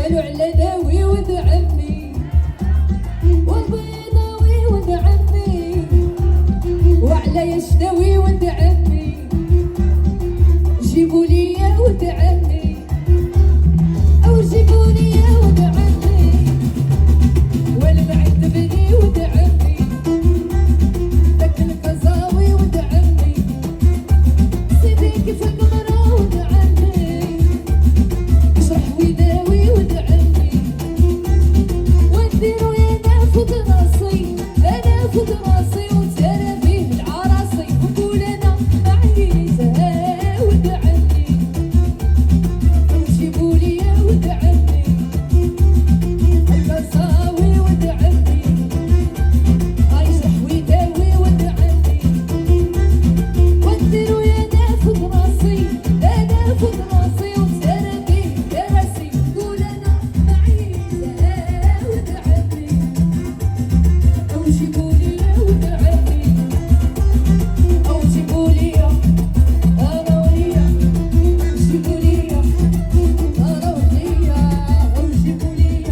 والو على داوي ود عمي والبيضاوي ود عمي وعلى يشداوي ود عمي جيبوا لي ود عمي او جيبوا لي ود عمي والمعتبني ود عمي داك القزاوي ود عمي سيدي كيف القمرة ود عمي اشرح ويداوي ود عمي وديرو يا نافذ راسي انا فوق راسي وتانا فيه العراصي ونقول انا معيتها ود عمي وجيبوا لي ود عمي القصاوي ود عمي اشرح ويداوي ود عمي وديرو يا نافذ راسي انا فوق راسي وتانا فيه العراصي ونقول انا معيتها ود عمي وجيبوا لي ود عمي أو جيبوا لي أنا وليا جيبوا لي أنا وليا أو جيبوا لي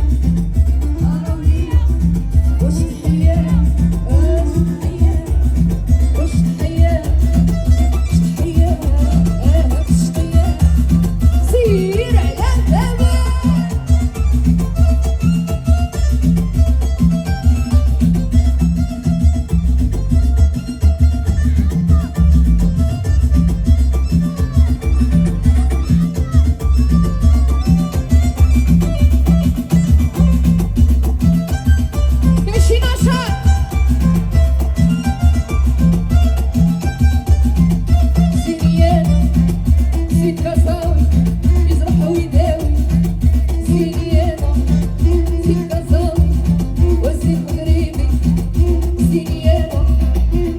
أنا وليا واش تحيا واش تحيا واش تحيا سير على بابا ماشي نشاط سيريانا زيد كازاوي يزرح ويداوي سيريانا زيد كازاوي وزيد مغربي سيريانا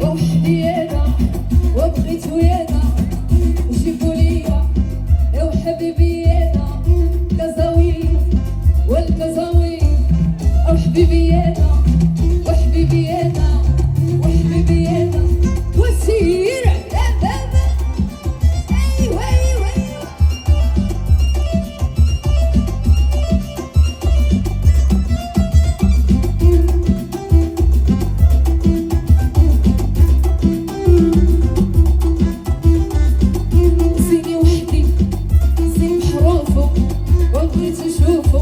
وحدي انا وبغيتو انا جيبوا ليا يا وحبيبي انا كازاوي والكازاوي او حبيبي انا وحبيبي انا وحبيبي انا وسير على بابا ايوا ايوا ايوا سيني وحدي سين بحروفه وبغيت نشوفه